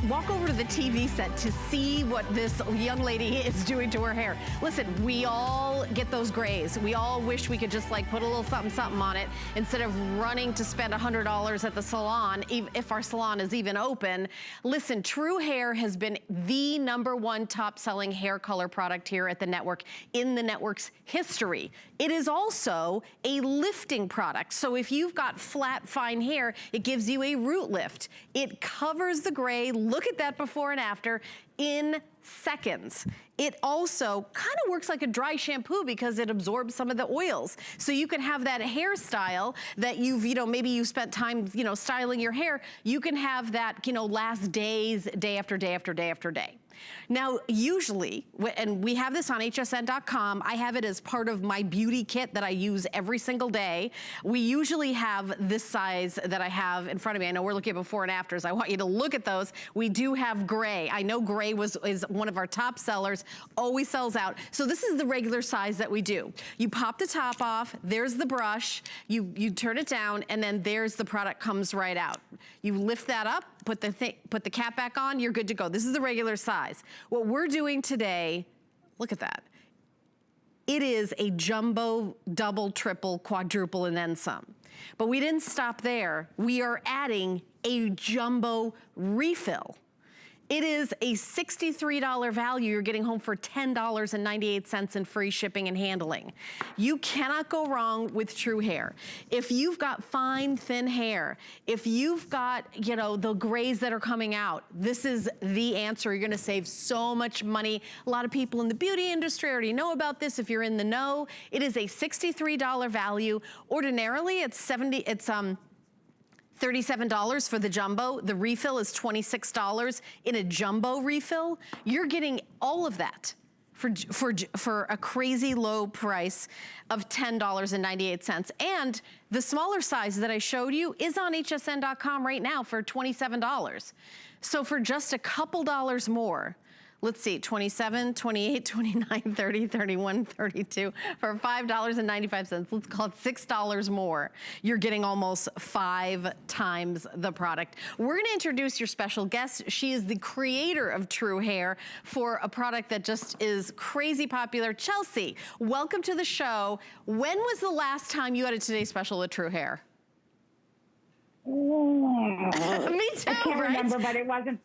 walk over to the TV set to see what this young lady is doing to her hair. Listen, we all get those grays. We all wish we could just like put a little something, something on it instead of running to spend $100 at the salon, if our salon is even open. Listen, TRUHAIR has been the #1 top selling hair color product here at the network in the network's history. It is also a lifting product. So if you've got flat, fine hair, it gives you a root lift. It covers the gray. Look at that before and after in seconds. It also kind of works like a dry shampoo because it absorbs some of the oils. So you can have that hairstyle that you've, maybe you spent time, styling your hair. You can have that, last days, day after day after day after day. Now, usually, and we have this on hsn.com, I have it as part of my beauty kit that I use every single day. We usually have this size that I have in front of me. I know we're looking at before and afters. I want you to look at those. We do have gray. I know gray is one of our top sellers, always sells out. So this is the regular size that we do. You pop the top off, there's the brush, you turn it down, and then there's the product comes right out. You lift that up, put the cap back on, you're good to go. This is the regular size. What we're doing today, look at that. It is a jumbo, double, triple, quadruple, and then some. But we didn't stop there. We are adding a jumbo refill. It is a $63 value you're getting home for $10.98 in free shipping and handling. You cannot go wrong with TRUHAIR. If you've got fine, thin hair, if you've got, the grays that are coming out, this is the answer. You're gonna save so much money. A lot of people in the beauty industry already know about this. If you're in the know, it is a $63 value. Ordinarily, it's $37 for the jumbo. The refill is $26 in a jumbo refill. You're getting all of that for a crazy low price of $10.98. And the smaller size that I showed you is on hsn.com right now for $27. So for just a couple dollars more, let's see, 27, 28, 29, 30, 31, 32, for $5.95. Let's call it $6 more. You're getting almost 5 times the product. We're gonna introduce your special guest. She is the creator of TRUHAIR for a product that just is crazy popular. Chelsea, welcome to the show. When was the last time you had a Today Special with TRUHAIR? Me too, I can't remember, but it wasn't.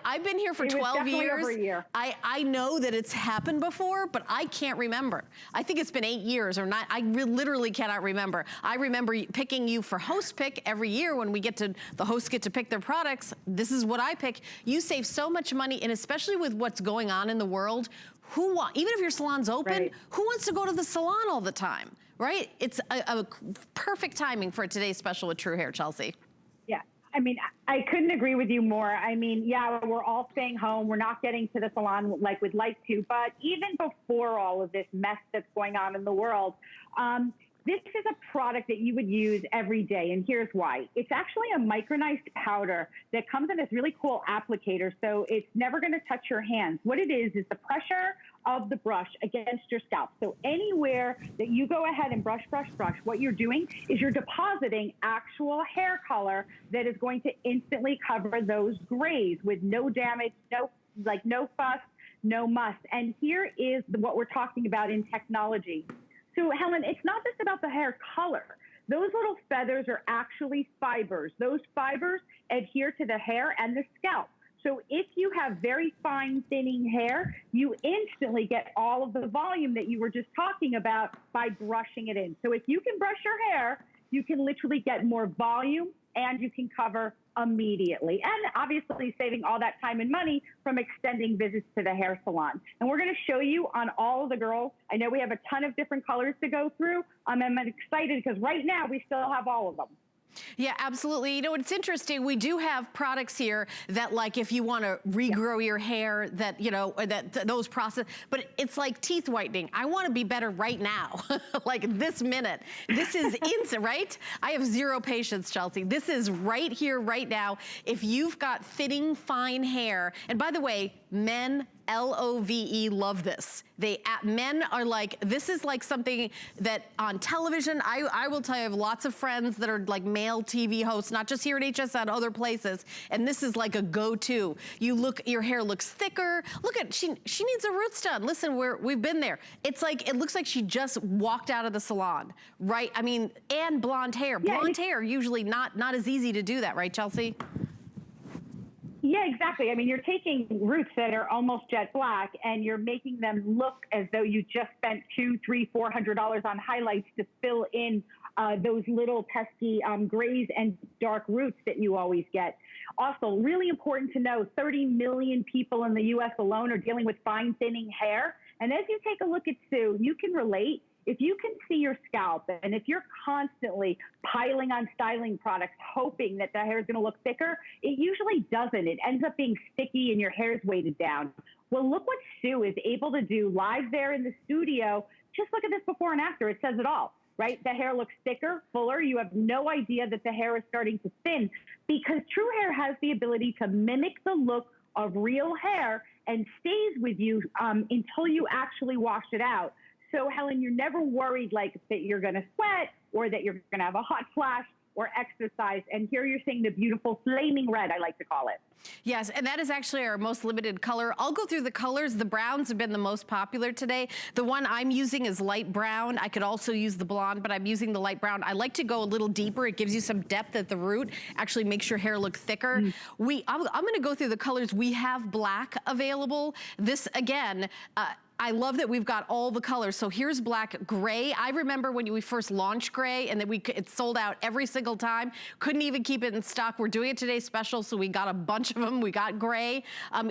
I've been here for 12 years. Over a year. I know that it's happened before, but I can't remember. I think it's been 8 years or not. I literally cannot remember. I remember picking you for host pick every year when the hosts get to pick their products. This is what I pick. You save so much money, and especially with what's going on in the world, even if your salon's open, right, who wants to go to the salon all the time, right? It's a perfect timing for today's special with TRUHAIR, Chelsea. Yeah. I mean, I couldn't agree with you more. I mean, yeah, we're all staying home. We're not getting to the salon like we'd like to. But even before all of this mess that's going on in the world, this is a product that you would use every day, and here's why. It's actually a micronized powder that comes in this really cool applicator, so it's never going to touch your hands. What it is the pressure of the brush against your scalp. So anywhere that you go ahead and brush, what you're doing is you're depositing actual hair color that is going to instantly cover those grays with no damage, no fuss, no muss. And here is what we're talking about in technology. So Helen, it's not just about the hair color. Those little feathers are actually fibers. Those fibers adhere to the hair and the scalp. So if you have very fine thinning hair, you instantly get all of the volume that you were just talking about by brushing it in. So if you can brush your hair, you can literally get more volume and you can cover immediately. And obviously saving all that time and money from extending visits to the hair salon. And we're going to show you on all of the girls. I know we have a ton of different colors to go through. I'm excited because right now we still have all of them. Yeah, absolutely. It's interesting. We do have products here that, like, if you want to regrow your hair, that, those process, but it's like teeth whitening. I want to be better right now, like this minute. This is instant, right? I have zero patience, Chelsea. This is right here, right now. If you've got thinning, fine hair, and by the way, men L-O-V-E, love this. Men are like, this is like something that on television, I will tell you, I have lots of friends that are like male TV hosts, not just here at HSN, other places, and this is like a go-to. Your hair looks thicker. Look at, she needs her roots done. Listen, we've been there. It's like, it looks like she just walked out of the salon, right? I mean, and blonde hair. Blonde hair, usually not as easy to do that, right, Chelsea? Yeah, exactly. I mean, you're taking roots that are almost jet black and you're making them look as though you just spent $200, $300, $400 on highlights to fill in those little pesky grays and dark roots that you always get. Also, really important to know, 30 million people in the U.S. alone are dealing with fine thinning hair. And as you take a look at Sue, you can relate. If you can see your scalp and if you're constantly piling on styling products, hoping that the hair is going to look thicker, it usually doesn't. It ends up being sticky and your hair is weighted down. Well, look what Sue is able to do live there in the studio. Just look at this before and after. It says it all, right? The hair looks thicker, fuller. You have no idea that the hair is starting to thin because TRUHAIR has the ability to mimic the look of real hair and stays with you until you actually wash it out. So, Helen, you're never worried like that you're going to sweat or that you're going to have a hot flash or exercise. And here you're seeing the beautiful flaming red, I like to call it. Yes, and that is actually our most limited color. I'll go through the colors. The browns have been the most popular today. The one I'm using is light brown. I could also use the blonde, but I'm using the light brown. I like to go a little deeper. It gives you some depth at the root, actually makes your hair look thicker. I'm gonna go through the colors. We have black available. This, again, I love that we've got all the colors. So here's black, gray. I remember when we first launched gray and then it sold out every single time. Couldn't even keep it in stock. We're doing it today special, so we got a bunch of them. We got gray.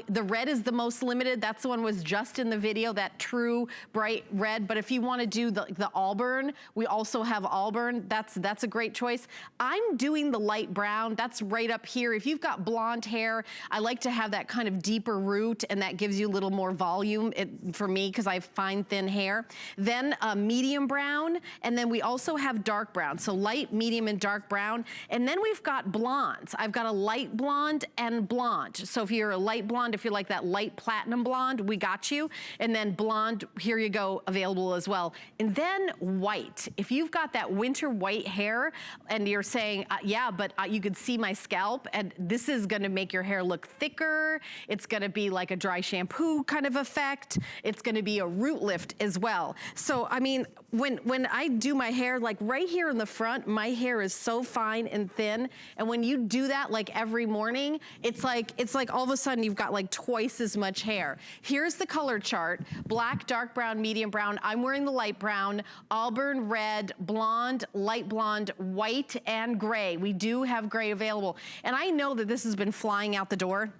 The red is the most limited. That's the one was just in the video, that true bright red. But if you wanna do the auburn, we also have auburn. That's a great choice. I'm doing the light brown. That's right up here. If you've got blonde hair, I like to have that kind of deeper root and that gives you a little more volume for me, because I have fine, thin hair. Then medium brown, and then we also have dark brown. So light, medium, and dark brown. And then we've got blondes. I've got a light blonde and blonde. So if you're a light blonde, if you're like that light platinum blonde, we got you. And then blonde, here you go, available as well. And then white. If you've got that winter white hair and you're saying, yeah, but you could see my scalp, and this is gonna make your hair look thicker. It's gonna be like a dry shampoo kind of effect. It's gonna be a root lift as well. So, I mean, when I do my hair, like right here in the front, my hair is so fine and thin. And when you do that like every morning, it's like all of a sudden you've got like twice as much hair. Here's the color chart: black, dark brown, medium brown. I'm wearing the light brown, auburn, red, blonde, light blonde, white, and gray. We do have gray available. And I know that this has been flying out the door.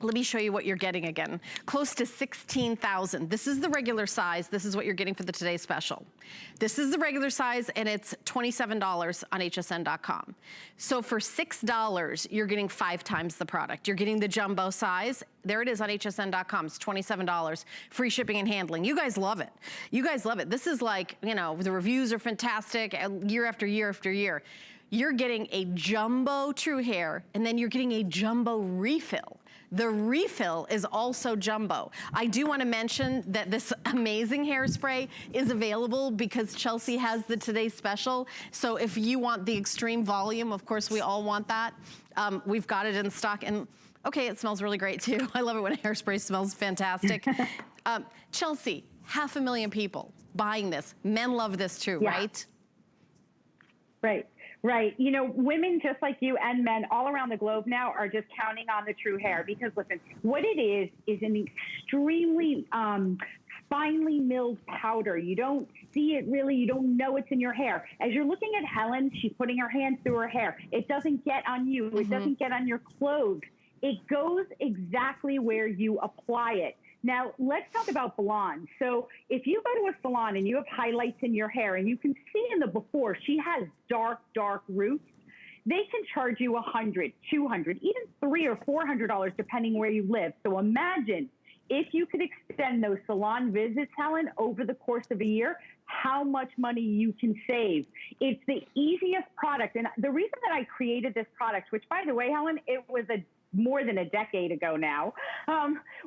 Let me show you what you're getting again. Close to 16,000. This is the regular size. This is what you're getting for the Today Special. This is the regular size, and it's $27 on hsn.com. So for $6, you're getting 5 times the product. You're getting the jumbo size. There it is on hsn.com. It's $27. Free shipping and handling. You guys love it. You guys love it. This is like, you know, the reviews are fantastic year after year after year. You're getting a jumbo TRUHAIR, and then you're getting a jumbo refill. The refill is also jumbo. I do want to mention that this amazing hairspray is available because Chelsea has the Today Special. So if you want the extreme volume, of course we all want that. We've got it in stock, and okay, it smells really great too. I love it when hairspray smells fantastic. Chelsea, 500,000 people buying this. Men love this too, right? Right. Right. You know, women just like you and men all around the globe now are just counting on the TRUHAIR because, listen, what it is an extremely finely milled powder. You don't see it really. You don't know it's in your hair. As you're looking at Helen, she's putting her hands through her hair. It doesn't get on you. It doesn't get on your clothes. It goes exactly where you apply it. Now, let's talk about blonde. So if you go to a salon and you have highlights in your hair and you can see in the before, she has dark, dark roots, they can charge you $100, $200, even $300 or $400 depending where you live. So imagine if you could extend those salon visits, Helen, over the course of a year, how much money you can save. It's the easiest product. And the reason that I created this product, which by the way, Helen, it was a more than a decade ago now,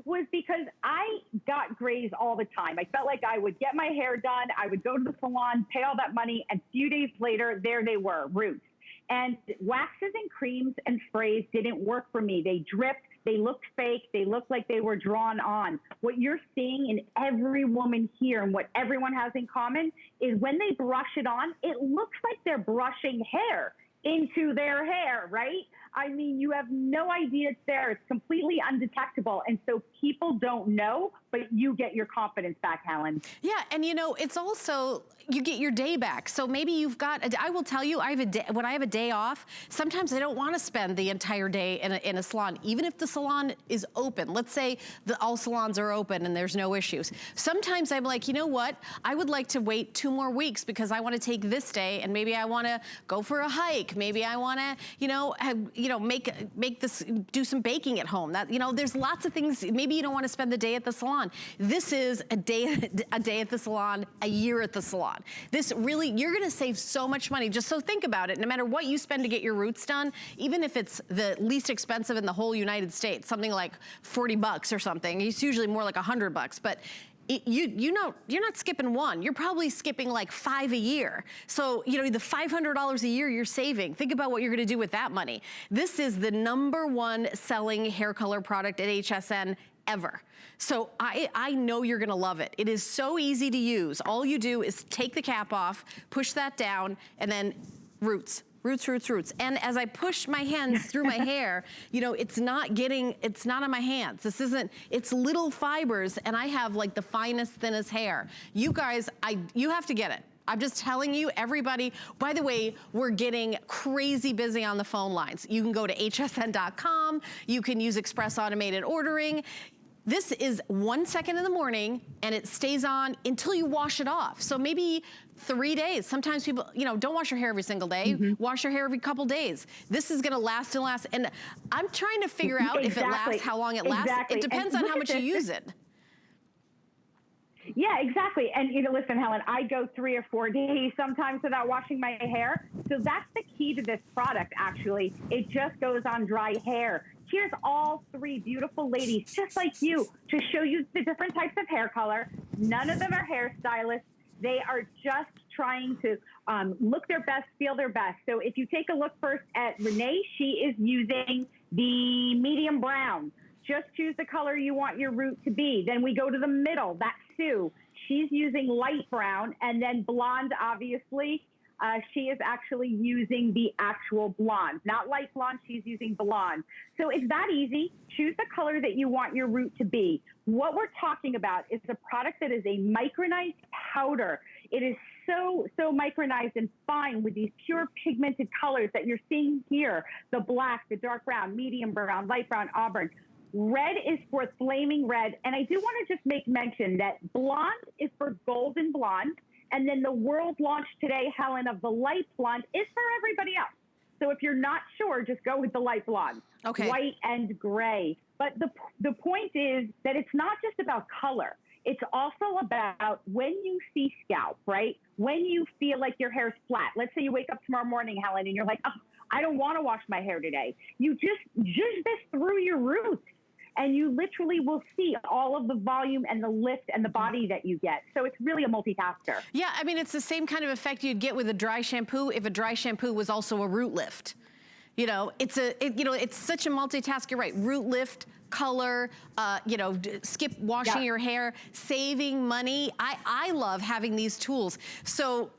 was because I got grays all the time. I felt like I would get my hair done, I would go to the salon, pay all that money, and a few days later, there they were, roots. And waxes and creams and sprays didn't work for me. They dripped, they looked fake, they looked like they were drawn on. What you're seeing in every woman here and what everyone has in common is when they brush it on, it looks like they're brushing hair into their hair, right? I mean, you have no idea it's there. It's completely undetectable. And so people don't know, but you get your confidence back, Helen. Yeah, and you know, it's also, you get your day back. So maybe you've got, I will tell you, I have a day, when I have a day off, sometimes I don't want to spend the entire day in a salon, even if the salon is open. Let's say all salons are open and there's no issues. Sometimes I'm like, you know what? I would like to wait 2 more weeks because I want to take this day and maybe I want to go for a hike. Maybe I want to, make this, do some baking at home. That, there's lots of things. Maybe you don't want to spend the day at the salon. This is a day at the salon, a year at the salon. This really, you're going to save so much money. Just so think about it. No matter what you spend to get your roots done, even if it's the least expensive in the whole United States, something like 40 bucks or something, it's usually more like 100 bucks, but you're not skipping one. You're probably skipping like 5 a year. So, the $500 a year you're saving, think about what you're gonna do with that money. This is the #1 selling hair color product at HSN ever. So I know you're gonna love it. It is so easy to use. All you do is take the cap off, push that down, and then roots. Roots. And as I push my hands through my hair, it's not on my hands. It's little fibers, and I have like the finest, thinnest hair. You guys, you have to get it. I'm just telling you, everybody. By the way, we're getting crazy busy on the phone lines. You can go to hsn.com. You can use express automated ordering. This is 1 second in the morning and it stays on until you wash it off. So maybe 3 days. Sometimes people, don't wash your hair every single day. Wash your hair every couple days. This is gonna last and last. And I'm trying to figure out if it lasts, how long it lasts. It depends on how much you use it. Yeah, exactly. And listen, Helen, I go 3 or 4 days sometimes without washing my hair. So that's the key to this product, actually. It just goes on dry hair. Here's all 3 beautiful ladies, just like you, to show you the different types of hair color. None of them are hairstylists. They are just trying to look their best, feel their best. So if you take a look first at Renee, she is using the medium brown. Just choose the color you want your root to be. Then we go to the middle. That's Sue. She's using light brown, and then blonde, obviously. She is actually using the actual blonde, not light blonde. She's using blonde. So it's that easy. Choose the color that you want your root to be. What we're talking about is a product that is a micronized powder. It is so micronized and fine with these pure pigmented colors that you're seeing here. The black, the dark brown, medium brown, light brown, auburn. Red is for flaming red. And I do want to just make mention that blonde is for golden blonde. And then the world launch today, Helen, of the light blonde is for everybody else. So if you're not sure, just go with the light blonde. Okay. White and gray. But the point is that it's not just about color. It's also about when you see scalp, right? When you feel like your hair's flat. Let's say you wake up tomorrow morning, Helen, and you're like, oh, I don't want to wash my hair today. You just this through your roots. And you literally will see all of the volume and the lift and the body that you get. So it's really a multitasker. Yeah, I mean, it's the same kind of effect you'd get with a dry shampoo if a dry shampoo was also a root lift. It's such a multitask. You're right. Root lift, color, skip washing your hair, saving money. I love having these tools. So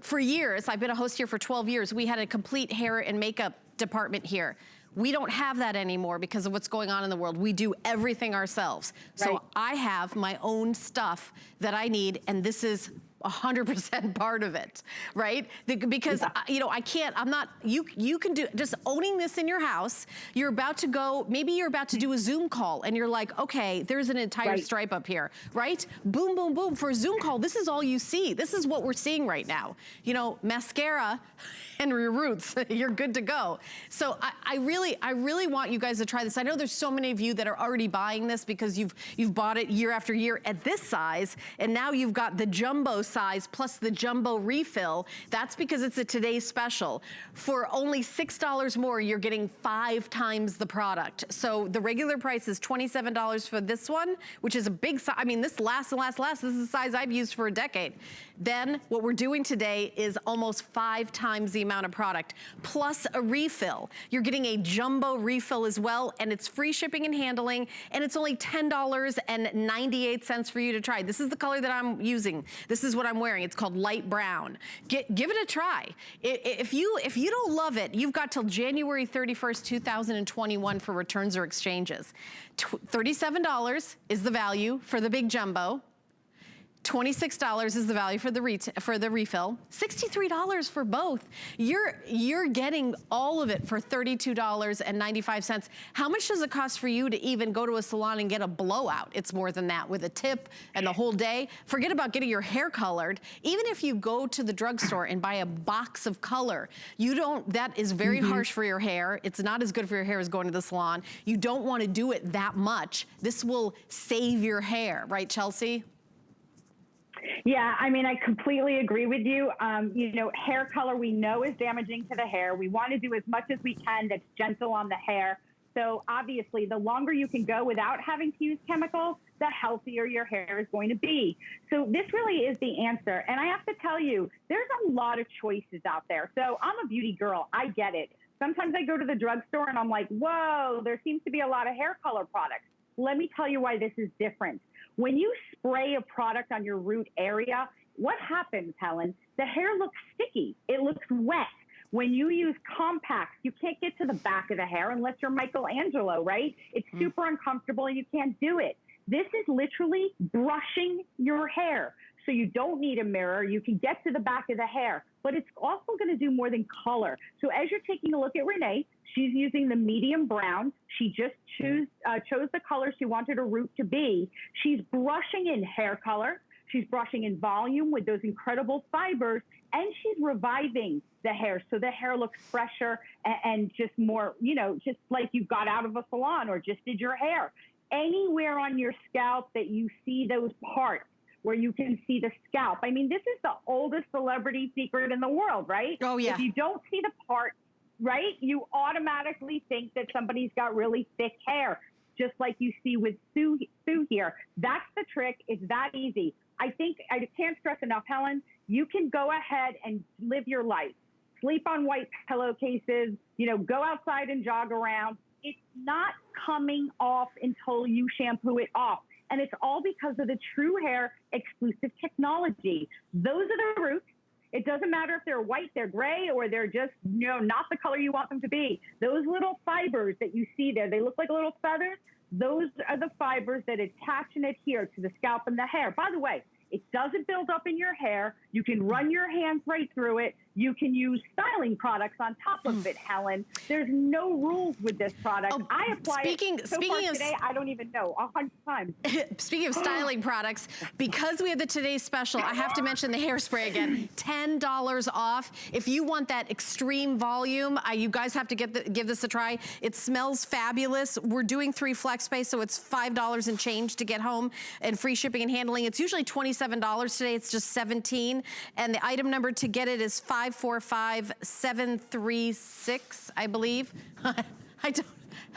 for years, I've been a host here for 12 years. We had a complete hair and makeup department here. We don't have that anymore because of what's going on in the world. We do everything ourselves. Right. So I have my own stuff that I need, and this is 100% part of it, right? Because, you can do, just owning this in your house, you're about to go, maybe you're about to do a Zoom call and you're like, okay, there's an entire stripe up here, right? Boom, boom, boom. For a Zoom call, this is all you see. This is what we're seeing right now. Mascara and your roots, you're good to go. So I really want you guys to try this. I know there's so many of you that are already buying this because you've bought it year after year at this size, and now you've got the jumbo size plus the jumbo refill. That's because it's a today's special. For only $6 more, you're getting 5 times the product. So the regular price is $27 for this one, which is a big size. I mean, this lasts and lasts and lasts. This is the size I've used for a decade. Then what we're doing today is almost 5 times the amount of product, plus a refill. You're getting a jumbo refill as well, and it's free shipping and handling, and it's only $10.98 for you to try. This is the color that I'm using. This is what I'm wearing. It's called light brown. Give it a try. If you don't love it, you've got till January 31st, 2021 for returns or exchanges. $37 is the value for the big jumbo. $26 is the value for the refill. $63 for both. You're getting all of it for $32.95. How much does it cost for you to even go to a salon and get a blowout? It's more than that with a tip and the whole day. Forget about getting your hair colored. Even if you go to the drugstore and buy a box of color, that is very harsh for your hair. It's not as good for your hair as going to the salon. You don't want to do it that much. This will save your hair, right, Chelsea? Yeah, I mean, I completely agree with you. You know, hair color we know is damaging to the hair. We want to do as much as we can that's gentle on the hair. So obviously, the longer you can go without having to use chemicals, the healthier your hair is going to be. So this really is the answer. And I have to tell you, there's a lot of choices out there. So I'm a beauty girl. I get it. Sometimes I go to the drugstore and I'm like, whoa, there seems to be a lot of hair color products. Let me tell you why this is different. When you spray a product on your root area, what happens, Helen? The hair looks sticky. It looks wet. When you use compacts, you can't get to the back of the hair unless you're Michelangelo, right? It's super uncomfortable and you can't do it. This is literally brushing your hair. So you don't need a mirror. You can get to the back of the hair, but it's also going to do more than color. So as you're taking a look at Renee, she's using the medium brown. She just chose the color she wanted her root to be. She's brushing in hair color. She's brushing in volume with those incredible fibers, and she's reviving the hair. So the hair looks fresher and just more, you know, just like you got out of a salon or just did your hair. Anywhere on your scalp that you see those parts, where you can see the scalp. I mean, this is the oldest celebrity secret in the world, right? Oh, yeah. If you don't see the part, right, you automatically think that somebody's got really thick hair, just like you see with Sue here. That's the trick. It's that easy. I think, I can't stress enough, Helen, you can go ahead and live your life. Sleep on white pillowcases, you know, go outside and jog around. It's not coming off until you shampoo it off. And it's all because of the TRUHAIR exclusive technology. Those are the roots. It doesn't matter if they're white, they're gray, or they're just, you know, not the color you want them to be. Those little fibers that you see there, they look like little feathers. Those are the fibers that attach and adhere to the scalp and the hair. By the way, it doesn't build up in your hair. You can run your hands right through it. You can use styling products on top of it, Helen. There's no rules with this product. Oh, I apply it so far today, I don't even know, 100 times. Speaking of styling products, because we have the today's special, I have to mention the hairspray again. $10 off. If you want that extreme volume, you guys have to give this a try. It smells fabulous. We're doing 3 flex pay, so it's $5 and change to get home, and free shipping and handling. It's usually $27 today. It's just $17. And the item number to get it is 545736, I believe.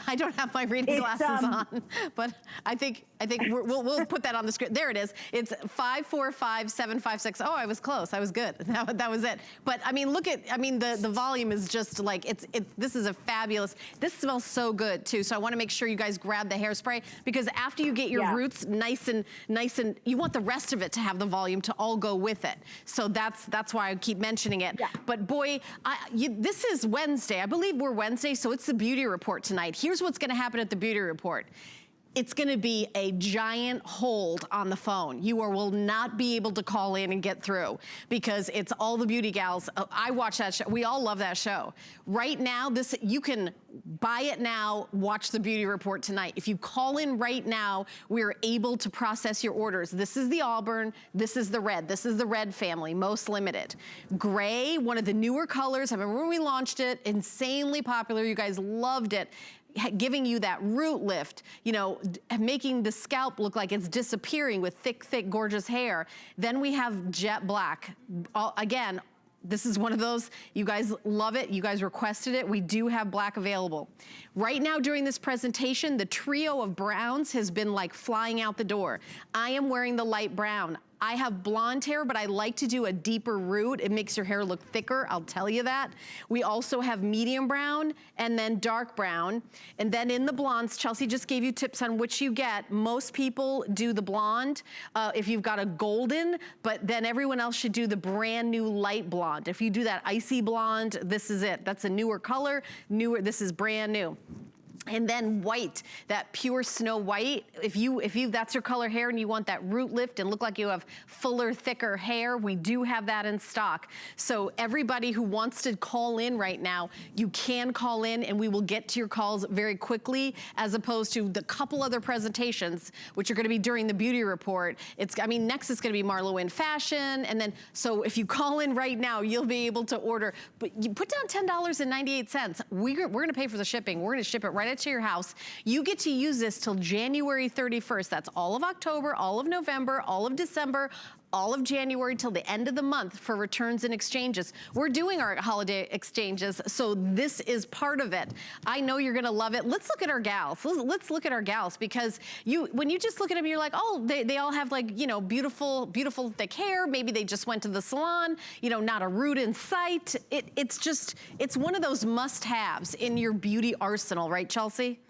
I don't have my reading glasses on, but I think we'll put that on the screen. There it is. It's 545756. Oh, I was close. I was good. That was it. But I mean, look at, I mean, the volume is just like, this is a fabulous, this smells so good too. So I want to make sure you guys grab the hairspray, because after you get your roots nice and, you want the rest of it to have the volume to all go with it. So that's why I keep mentioning it. Yeah. But boy, this is Wednesday. I believe we're Wednesday, so it's the beauty report tonight. Here's what's going to happen at the beauty report. It's going to be a giant hold on the phone. You will not be able to call in and get through, because it's all the beauty gals. I watch that show. We all love that show. Right now, you can buy it now, watch the beauty report tonight. If you call in right now, we're able to process your orders. This is the auburn, this is the red. This is the red family, most limited. Gray, one of the newer colors. I remember when we launched it, insanely popular. You guys loved it. giving you that root lift, you know, making the scalp look like it's disappearing with thick, gorgeous hair. Then we have jet black. Again, this is one of those, you guys love it, you guys requested it, we do have black available. Right now during this presentation, the trio of browns has been like flying out the door. I am wearing the light brown. I have blonde hair, but I like to do a deeper root. It makes your hair look thicker, I'll tell you that. We also have medium brown and then dark brown. And then in the blondes, Chelsea just gave you tips on which you get. Most people do the blonde if you've got a golden, but then everyone else should do the brand new light blonde. If you do that icy blonde, this is it. That's a newer color, this is brand new. And then white, that pure snow white. If you that's your color hair and you want that root lift and look like you have fuller, thicker hair, we do have that in stock. So everybody who wants to call in right now, you can call in and we will get to your calls very quickly, as opposed to the couple other presentations, which are gonna be during the beauty report. Next is gonna be Marlo in fashion. And then, so if you call in right now, you'll be able to order, but you put down $10.98. We're gonna pay for the shipping. We're gonna ship it right to your house. You get to use this till January 31st. That's all of October, all of November, all of December, all of January till the end of the month for returns and exchanges. We're doing our holiday exchanges, so this is part of it. I know you're gonna love it. Let's look at our gals. Let's look at our gals, because when you just look at them, you're like, oh, they all have, like, you know, beautiful thick hair. Maybe they just went to the salon, you know, not a root in sight. It's one of those must-haves in your beauty arsenal, right, Chelsea?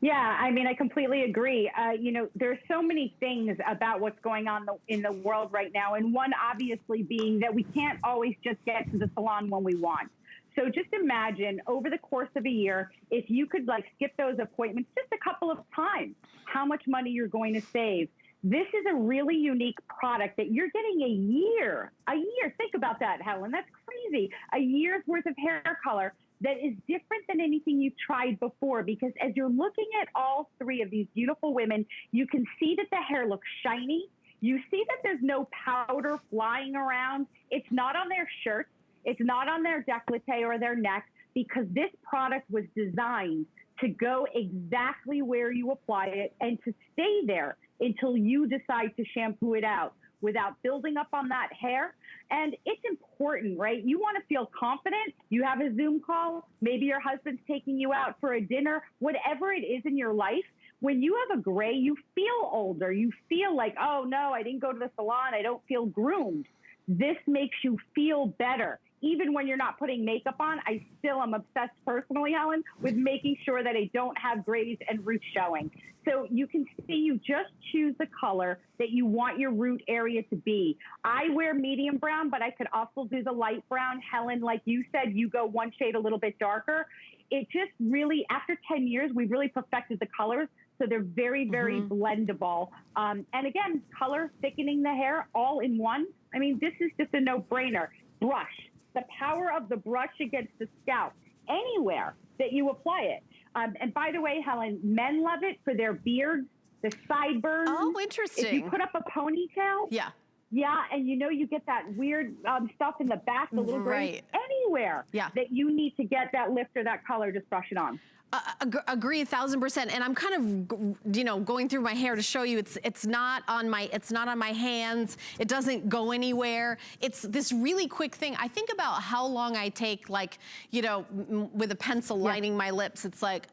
Yeah, I mean, I completely agree. You know, there's so many things about what's going on in the world right now, and one obviously being that we can't always just get to the salon when we want. So just imagine over the course of a year, if you could like skip those appointments just a couple of times, how much money you're going to save. This is a really unique product that you're getting a year. Think about that, Helen. That's crazy. A year's worth of hair color that is different than anything you've tried before, because as you're looking at all three of these beautiful women, you can see that the hair looks shiny. You see that there's no powder flying around. It's not on their shirts. It's not on their décolleté or their neck, because this product was designed to go exactly where you apply it and to stay there until you decide to shampoo it out without building up on that hair. And it's important, right? You want to feel confident. You have a Zoom call. Maybe your husband's taking you out for a dinner, whatever it is in your life. When you have a gray, you feel older. You feel like, oh no, I didn't go to the salon. I don't feel groomed. This makes you feel better. Even when you're not putting makeup on, I still am obsessed personally, Helen, with making sure that I don't have grays and roots showing. So you can see, you just choose the color that you want your root area to be. I wear medium brown, but I could also do the light brown. Helen, like you said, you go one shade a little bit darker. It just really, after 10 years, we've really perfected the colors. So they're very, very blendable. And again, color, thickening the hair, all in one. I mean, this is just a no-brainer. Brush. The power of the brush against the scalp, anywhere that you apply it. And by the way, Helen, men love it for their beards, the sideburns. Oh, interesting. If you put up a ponytail. Yeah. Yeah, and you know you get that weird stuff in the back, the little gray. Anywhere that you need to get that lift or that color, just brush it on. Agree 1,000%. And I'm kind of, you know, going through my hair to show you it's not on my hands. It doesn't go anywhere. It's this really quick thing. I think about how long I take, like, you know, with a pencil lining my lips. It's like,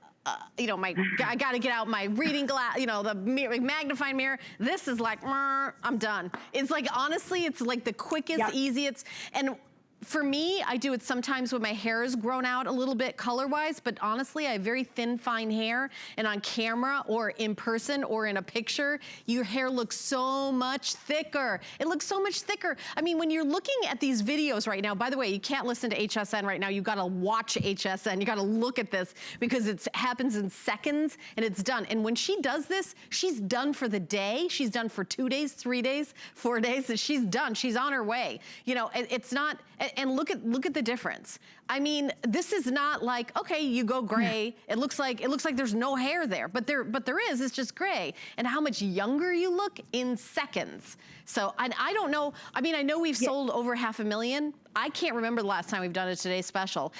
you know, I got to get out my reading glass, you know, the magnifying mirror. This is like, I'm done. It's like, honestly, it's like the quickest, easiest. And for me, I do it sometimes when my hair is grown out a little bit color-wise, but honestly, I have very thin, fine hair, and on camera or in person or in a picture, your hair looks so much thicker. It looks so much thicker. I mean, when you're looking at these videos right now, by the way, you can't listen to HSN right now. You've got to watch HSN. You got to look at this because it happens in seconds and it's done. And when she does this, she's done for the day. She's done for 2 days, 3 days, 4 days, and she's done. She's on her way. You know, it's not. And look at the difference. I mean, this is not like, okay, you go gray. It looks like there's no hair there, but there is. It's just gray. And how much younger you look in seconds. So I don't know. I mean, I know we've sold over 500,000. I can't remember the last time we've done a Today Special.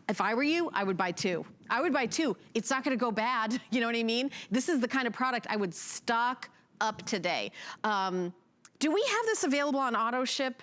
If I were you, I would buy 2. I would buy 2. It's not gonna go bad, you know what I mean? This is the kind of product I would stock up today. Do we have this available on auto ship?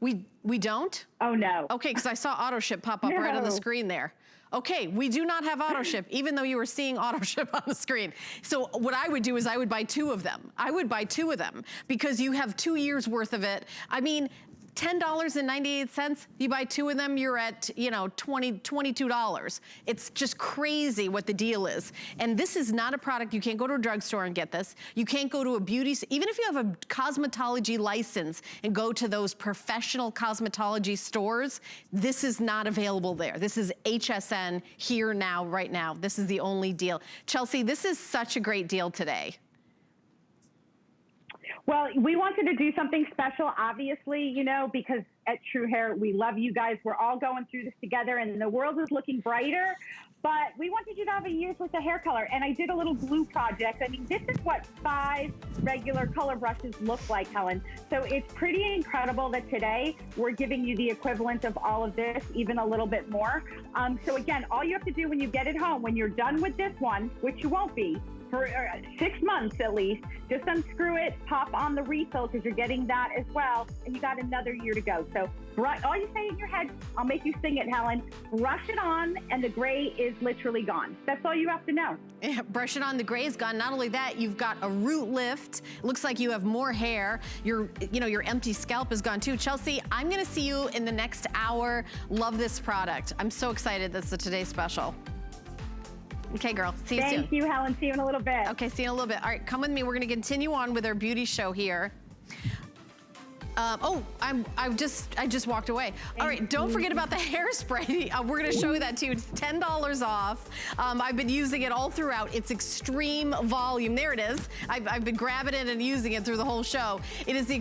We don't? Oh, no. Okay, because I saw auto ship pop up right on the screen there. Okay, we do not have auto ship, even though you were seeing auto ship on the screen. So what I would do is I would buy 2 of them. I would buy 2 of them because you have 2 years worth of it. I mean, $10.98, you buy 2 of them, you're at, you know, $22. It's just crazy what the deal is. And this is not a product, you can't go to a drugstore and get this. You can't go to a beauty, even if you have a cosmetology license and go to those professional cosmetology stores, this is not available there. This is HSN here now, right now. This is the only deal. Chelsea, this is such a great deal today. Well, we wanted to do something special, obviously, you know, because at True Hair, we love you guys. We're all going through this together and the world is looking brighter, but we wanted you to have a year's worth of hair color. And I did a little glue project. I mean, this is what 5 regular color brushes look like, Helen. So it's pretty incredible that today we're giving you the equivalent of all of this, even a little bit more. So again, all you have to do when you get it home, when you're done with this one, which you won't be, for 6 months at least, just unscrew it, pop on the refill because you're getting that as well, and you got another year to go. So all you say in your head, I'll make you sing it, Helen, brush it on and the gray is literally gone. That's all you have to know. Yeah, brush it on, the gray is gone. Not only that, you've got a root lift. Looks like you have more hair. Your empty scalp is gone too. Chelsea, I'm gonna see you in the next hour. Love this product. I'm so excited that's the Today Special. Okay, girl, see you soon. Thank you, Helen. See you in a little bit. Okay, see you in a little bit. All right, come with me. We're gonna continue on with our beauty show here. I just walked away. All right, don't forget about the hairspray. We're gonna show you that too. It's $10 off. I've been using it all throughout. It's extreme volume. There it is. I've been grabbing it and using it through the whole show. It is the